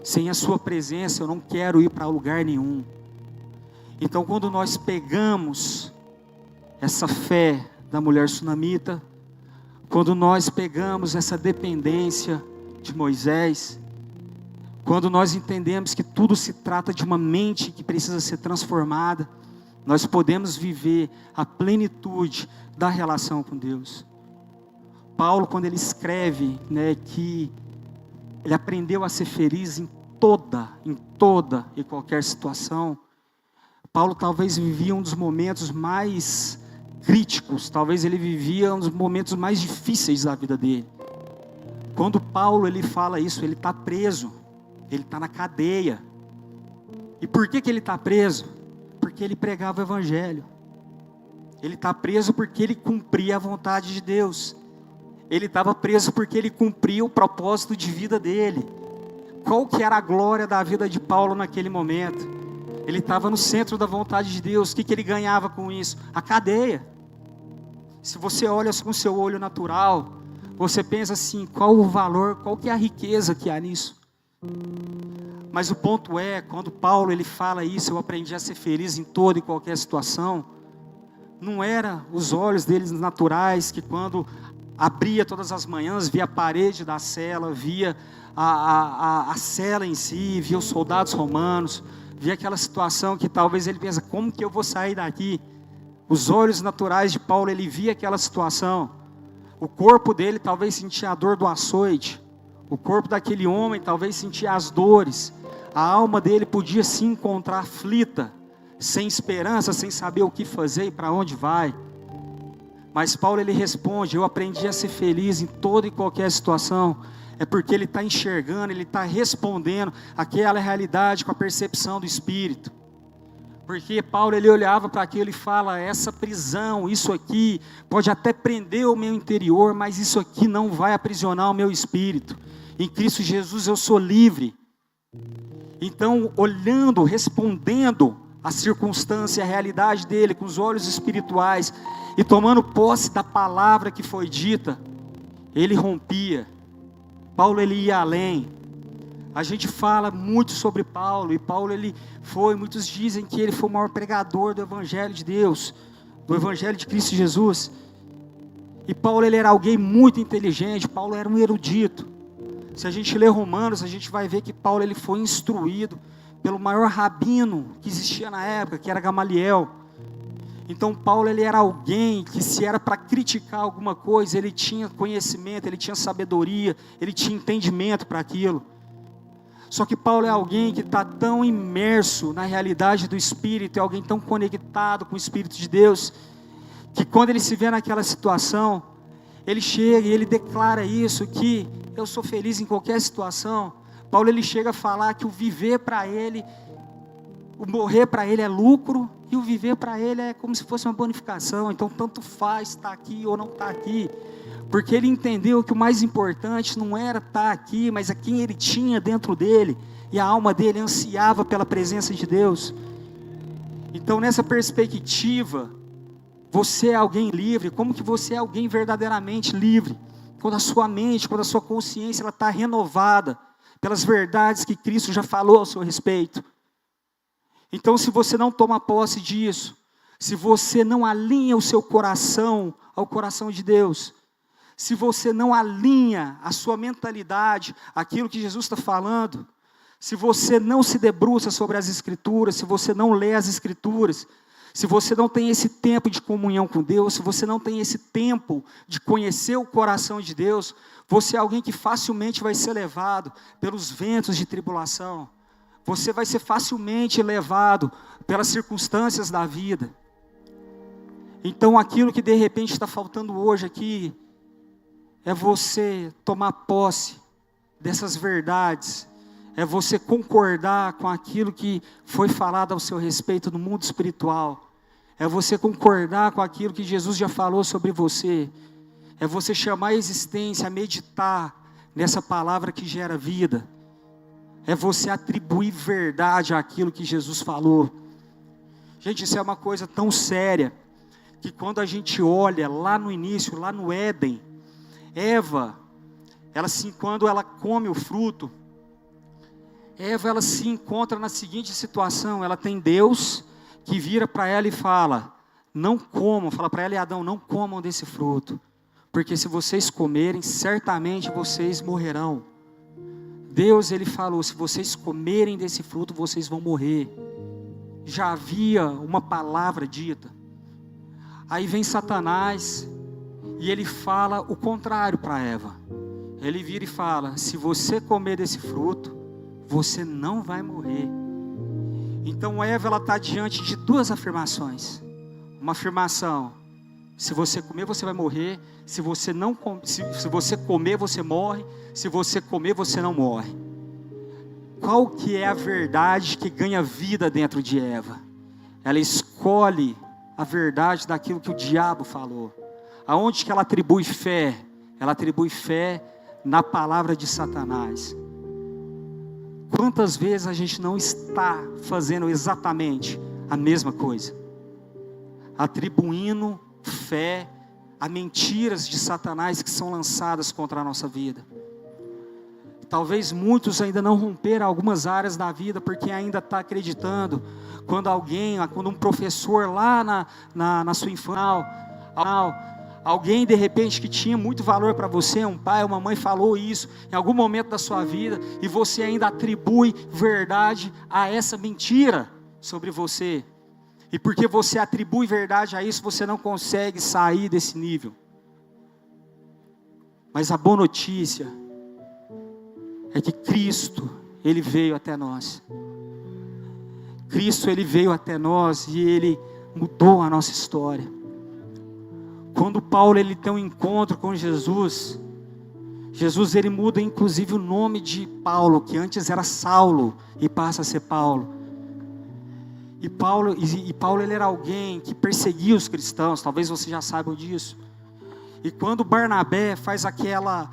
Sem a sua presença eu não quero ir para lugar nenhum. Então, quando nós pegamos essa fé da mulher sunamita, quando nós pegamos essa dependência de Moisés, quando nós entendemos que tudo se trata de uma mente que precisa ser transformada, nós podemos viver a plenitude da relação com Deus. Paulo, quando ele escreve, que ele aprendeu a ser feliz em toda e qualquer situação, Paulo talvez vivia um dos momentos mais críticos, talvez ele vivia um dos momentos mais difíceis da vida dele. Quando Paulo ele fala isso, ele está preso, ele está na cadeia. E por que ele está preso? Porque ele pregava o evangelho. Ele está preso porque ele cumpria a vontade de Deus. Ele estava preso porque ele cumpria o propósito de vida dele. Qual que era a glória da vida de Paulo naquele momento? Ele estava no centro da vontade de Deus. O que ele ganhava com isso? A cadeia. Se você olha com o seu olho natural, você pensa assim: qual o valor, qual que é a riqueza que há nisso? Mas o ponto é, quando Paulo ele fala isso, eu aprendi a ser feliz em toda e qualquer situação, não era os olhos deles naturais, que quando abria todas as manhãs, via a parede da cela, via a cela em si, via os soldados romanos, via aquela situação que talvez ele pensa: como que eu vou sair daqui? Os olhos naturais de Paulo, ele via aquela situação. O corpo dele talvez sentia a dor do açoite. O corpo daquele homem talvez sentia as dores. A alma dele podia se encontrar aflita, sem esperança, sem saber o que fazer e para onde vai. Mas Paulo ele responde: eu aprendi a ser feliz em toda e qualquer situação. É porque ele está enxergando, ele está respondendo aquela realidade com a percepção do Espírito. Porque Paulo ele olhava para aquilo e fala: essa prisão, isso aqui pode até prender o meu interior, mas isso aqui não vai aprisionar o meu espírito. Em Cristo Jesus eu sou livre. Então, olhando, respondendo a circunstância, a realidade dele com os olhos espirituais e tomando posse da palavra que foi dita, ele rompia. Paulo ele ia além. A gente fala muito sobre Paulo, e Paulo ele foi, muitos dizem que ele foi o maior pregador do Evangelho de Deus, do Evangelho de Cristo Jesus. E Paulo ele era alguém muito inteligente, Paulo era um erudito. Se a gente ler Romanos, a gente vai ver que Paulo ele foi instruído pelo maior rabino que existia na época, que era Gamaliel. Então Paulo, ele era alguém que, se era para criticar alguma coisa, ele tinha conhecimento, ele tinha sabedoria, ele tinha entendimento para aquilo. Só que Paulo é alguém que está tão imerso na realidade do Espírito, é alguém tão conectado com o Espírito de Deus, que quando ele se vê naquela situação, ele chega e ele declara isso, que eu sou feliz em qualquer situação. Paulo, ele chega a falar que o viver para ele, o morrer para ele é lucro, e o viver para ele é como se fosse uma bonificação. Então tanto faz estar aqui ou não estar aqui, porque ele entendeu que o mais importante não era estar aqui, mas a quem ele tinha dentro dele, e a alma dele ansiava pela presença de Deus. Então, nessa perspectiva, você é alguém livre. Como que você é alguém verdadeiramente livre? Quando a sua mente, quando a sua consciência está renovada pelas verdades que Cristo já falou ao seu respeito. Então, se você não toma posse disso, se você não alinha o seu coração ao coração de Deus, se você não alinha a sua mentalidade àquilo que Jesus está falando, se você não se debruça sobre as Escrituras, se você não lê as Escrituras, se você não tem esse tempo de comunhão com Deus, se você não tem esse tempo de conhecer o coração de Deus, você é alguém que facilmente vai ser levado pelos ventos de tribulação. Você vai ser facilmente levado pelas circunstâncias da vida. Então, aquilo que de repente está faltando hoje aqui, é você tomar posse dessas verdades, é você concordar com aquilo que foi falado ao seu respeito no mundo espiritual, é você concordar com aquilo que Jesus já falou sobre você, é você chamar a existência, a meditar nessa palavra que gera vida, é você atribuir verdade àquilo que Jesus falou. Gente, isso é uma coisa tão séria, que quando a gente olha lá no início, lá no Éden, Eva, quando ela come o fruto, Eva, ela se encontra na seguinte situação: ela tem Deus que vira para ela e fala, não comam, fala para ela e Adão, não comam desse fruto, porque se vocês comerem, certamente vocês morrerão. Deus, ele falou, se vocês comerem desse fruto, vocês vão morrer. Já havia uma palavra dita. Aí vem Satanás, e ele fala o contrário para Eva. Ele vira e fala, se você comer desse fruto, você não vai morrer. Então Eva, ela está diante de duas afirmações. Uma afirmação, se você comer, você vai morrer. Se você comer, você morre. Se você comer, você não morre. Qual que é a verdade que ganha vida dentro de Eva? Ela escolhe a verdade daquilo que o diabo falou. Aonde que ela atribui fé? Ela atribui fé na palavra de Satanás. Quantas vezes a gente não está fazendo exatamente a mesma coisa? Atribuindo fé a mentiras de Satanás que são lançadas contra a nossa vida. Talvez muitos ainda não romperam algumas áreas da vida, porque ainda está acreditando, quando um professor lá na sua infância, alguém de repente que tinha muito valor para você, um pai, uma mãe falou isso, em algum momento da sua vida, e você ainda atribui verdade a essa mentira sobre você. E porque você atribui verdade a isso, você não consegue sair desse nível. Mas a boa notícia é que Cristo, ele veio até nós. Cristo, ele veio até nós e ele mudou a nossa história. Quando Paulo, ele tem um encontro com Jesus, ele muda inclusive o nome de Paulo, que antes era Saulo, e passa a ser Paulo. E Paulo, ele era alguém que perseguia os cristãos, talvez vocês já saibam disso. E quando Barnabé faz aquela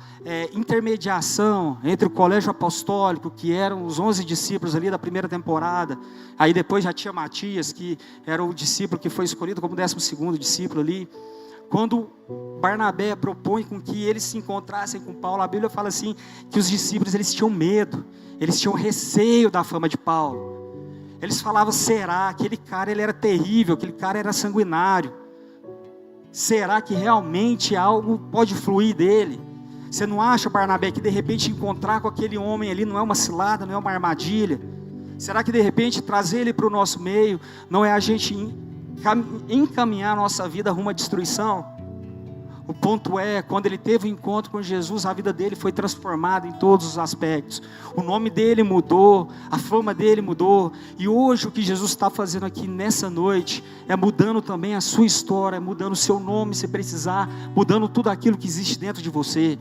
intermediação entre o colégio apostólico, que eram os 11 discípulos ali da primeira temporada, aí depois já tinha Matias, que era o discípulo que foi escolhido como 12º discípulo ali. Quando Barnabé propõe com que eles se encontrassem com Paulo, a Bíblia fala assim, que os discípulos, eles tinham medo, eles tinham receio da fama de Paulo. Eles falavam, será? Aquele cara, ele era terrível, aquele cara era sanguinário. Será que realmente algo pode fluir dele? Você não acha, Barnabé, que de repente encontrar com aquele homem ali não é uma cilada, não é uma armadilha? Será que de repente trazer ele para o nosso meio não é a gente encaminhar a nossa vida rumo à destruição? O ponto é, quando ele teve o encontro com Jesus, a vida dele foi transformada em todos os aspectos. O nome dele mudou, a fama dele mudou. E hoje o que Jesus está fazendo aqui nessa noite é mudando também a sua história, mudando o seu nome se precisar, mudando tudo aquilo que existe dentro de você.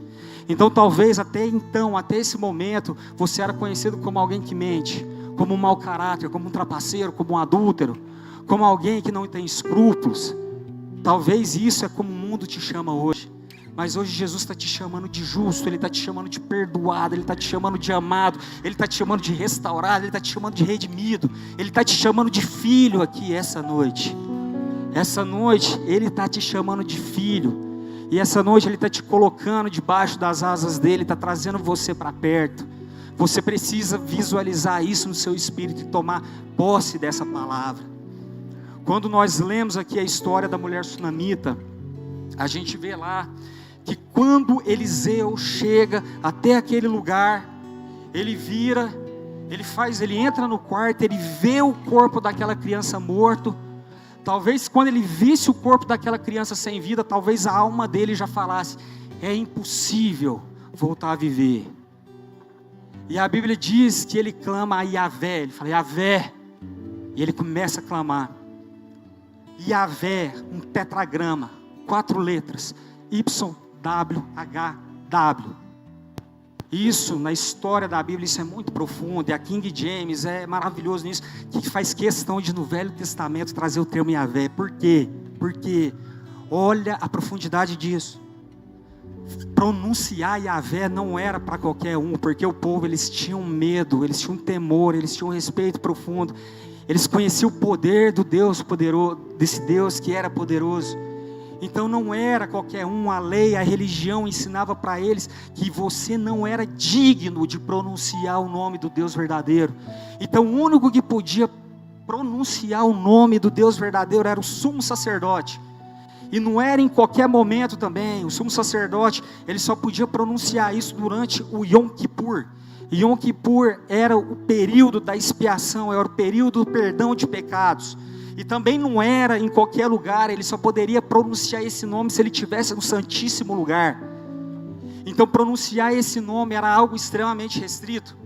Então talvez até esse momento, você era conhecido como alguém que mente, como um mau caráter, como um trapaceiro, como um adúltero, como alguém que não tem escrúpulos. Talvez isso é como o mundo te chama hoje. Mas hoje Jesus está te chamando de justo, Ele está te chamando de perdoado, Ele está te chamando de amado, Ele está te chamando de restaurado, Ele está te chamando de redimido, Ele está te chamando de filho aqui essa noite. Essa noite Ele está te chamando de filho. E essa noite Ele está te colocando debaixo das asas dEle, está trazendo você para perto. Você precisa visualizar isso no seu espírito e tomar posse dessa palavra. Quando nós lemos aqui a história da mulher sunamita, a gente vê lá que quando Eliseu chega até aquele lugar, ele vira, ele entra no quarto, ele vê o corpo daquela criança morto. Talvez quando ele visse o corpo daquela criança sem vida, talvez a alma dele já falasse: é impossível voltar a viver. E a Bíblia diz que ele clama a Yahvé, ele fala: Yahvé, e ele começa a clamar. Yahvé, um tetragrama, 4 letras, YWHW. Isso, na história da Bíblia, isso é muito profundo, e a King James é maravilhoso nisso, que faz questão de no Velho Testamento trazer o termo Yahvé. Por quê? Porque olha a profundidade disso. Pronunciar Yahvé não era para qualquer um, porque o povo, eles tinham medo, eles tinham temor, eles tinham um respeito profundo. Eles conheciam o poder do Deus poderoso, desse Deus que era poderoso. Então não era qualquer um, a lei, a religião ensinava para eles que você não era digno de pronunciar o nome do Deus verdadeiro. Então o único que podia pronunciar o nome do Deus verdadeiro era o sumo sacerdote. E não era em qualquer momento também. O sumo sacerdote, ele só podia pronunciar isso durante o Yom Kippur. Yom Kippur era o período da expiação, era o período do perdão de pecados. E também não era em qualquer lugar, ele só poderia pronunciar esse nome se ele estivesse no Santíssimo Lugar. Então pronunciar esse nome era algo extremamente restrito.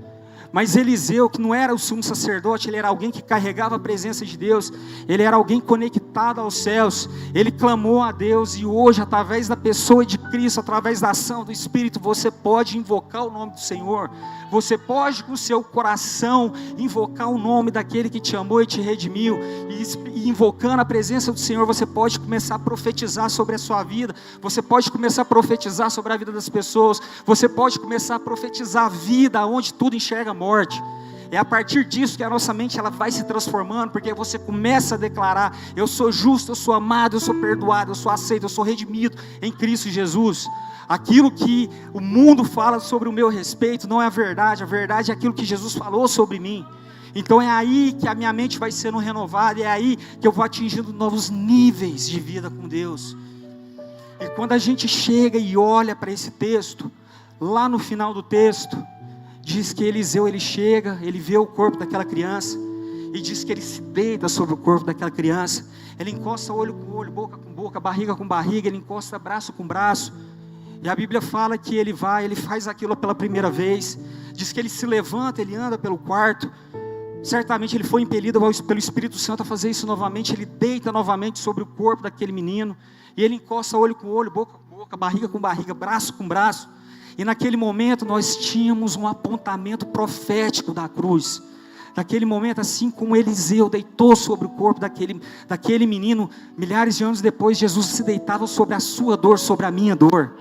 Mas Eliseu, que não era o sumo sacerdote, ele era alguém que carregava a presença de Deus, ele era alguém conectado aos céus, ele clamou a Deus, e hoje, através da pessoa de Cristo, através da ação do Espírito, você pode invocar o nome do Senhor, você pode com o seu coração invocar o nome daquele que te amou e te redimiu, e invocando a presença do Senhor, você pode começar a profetizar sobre a sua vida, você pode começar a profetizar sobre a vida das pessoas, você pode começar a profetizar a vida onde tudo enxerga morte. É a partir disso que a nossa mente ela vai se transformando, porque você começa a declarar: eu sou justo, eu sou amado, eu sou perdoado, eu sou aceito, eu sou redimido em Cristo Jesus. Aquilo que o mundo fala sobre o meu respeito não é a verdade é aquilo que Jesus falou sobre mim. Então é aí que a minha mente vai sendo renovada, é aí que eu vou atingindo novos níveis de vida com Deus. E quando a gente chega e olha para esse texto, lá no final do texto, diz que Eliseu, ele chega, ele vê o corpo daquela criança, e diz que ele se deita sobre o corpo daquela criança, ele encosta olho com olho, boca com boca, barriga com barriga, ele encosta braço com braço, e a Bíblia fala que ele faz aquilo pela primeira vez, diz que ele se levanta, ele anda pelo quarto, certamente ele foi impelido pelo Espírito Santo a fazer isso novamente, ele deita novamente sobre o corpo daquele menino, e ele encosta olho com olho, boca com boca, barriga com barriga, braço com braço. E naquele momento nós tínhamos um apontamento profético da cruz. Naquele momento, assim como Eliseu deitou sobre o corpo daquele menino, milhares de anos depois, Jesus se deitava sobre a sua dor, sobre a minha dor.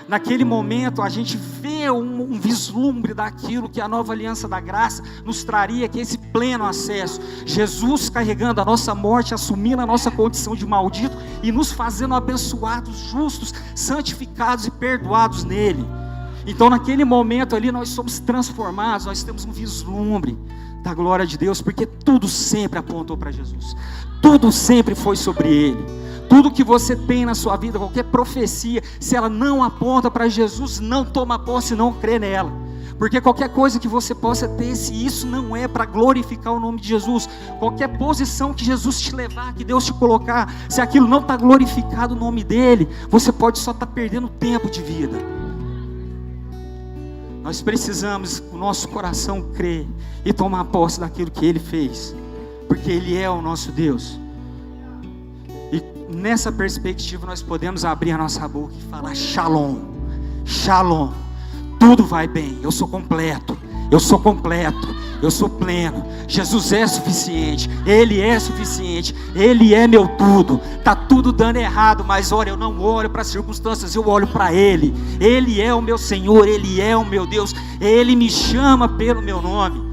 Naquele momento a gente vê um vislumbre daquilo que a nova aliança da graça nos traria, que é esse pleno acesso. Jesus carregando a nossa morte, assumindo a nossa condição de maldito e nos fazendo abençoados, justos, santificados e perdoados nele. Então naquele momento ali nós somos transformados, nós temos um vislumbre da glória de Deus, porque tudo sempre apontou para Jesus, tudo sempre foi sobre Ele. Tudo que você tem na sua vida, qualquer profecia, se ela não aponta para Jesus, não toma posse, não crê nela, Porque qualquer coisa que você possa ter, se isso não é para glorificar o nome de Jesus, qualquer posição que Jesus te levar, que Deus te colocar, se aquilo não está glorificado o nome dEle, você pode só estar perdendo tempo de vida. Nós precisamos, o nosso coração crer e tomar posse daquilo que Ele fez, porque Ele é o nosso Deus. E nessa perspectiva nós podemos abrir a nossa boca e falar: Shalom, Shalom, tudo vai bem, eu sou completo, eu sou completo, eu sou pleno, Jesus é suficiente, Ele é suficiente, Ele é meu tudo. Está tudo dando errado, mas olha, eu não olho para as circunstâncias, eu olho para Ele. Ele é o meu Senhor, Ele é o meu Deus, Ele me chama pelo meu nome,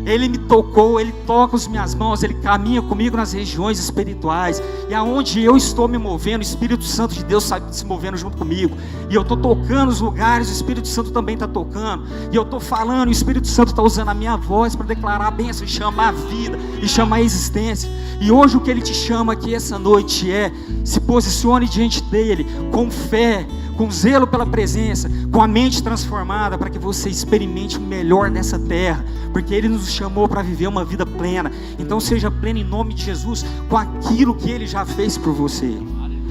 Ele me tocou, Ele toca as minhas mãos, Ele caminha comigo nas regiões espirituais, e aonde eu estou me movendo, o Espírito Santo de Deus está se movendo junto comigo, e eu estou tocando os lugares, o Espírito Santo também está tocando, e eu estou falando, o Espírito Santo está usando a minha voz para declarar a bênção, e chamar a vida, e chamar a existência. E hoje o que Ele te chama aqui essa noite é: se posicione diante dEle, com fé, com zelo pela presença, com a mente transformada, para que você experimente o melhor nessa terra, porque Ele nos chamou para viver uma vida plena. Então seja pleno em nome de Jesus, com aquilo que Ele já fez por você.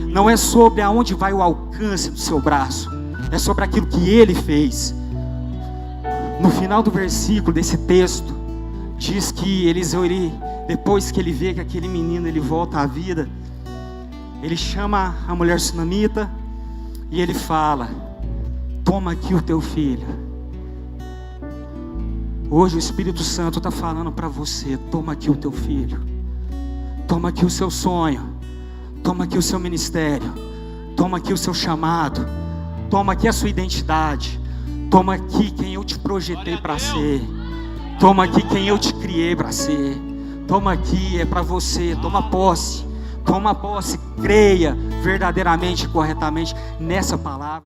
Não é sobre aonde vai o alcance do seu braço, é sobre aquilo que Ele fez. No final do versículo desse texto, diz que Eliseu, depois que ele vê que aquele menino ele volta à vida, ele chama a mulher sunamita e ele fala: toma aqui o teu filho. Hoje o Espírito Santo está falando para você: toma aqui o teu filho, toma aqui o seu sonho, toma aqui o seu ministério, toma aqui o seu chamado, toma aqui a sua identidade, toma aqui quem eu te projetei para ser, toma aqui quem eu te criei para ser, toma aqui, é para você. Toma posse, creia verdadeiramente e corretamente nessa palavra.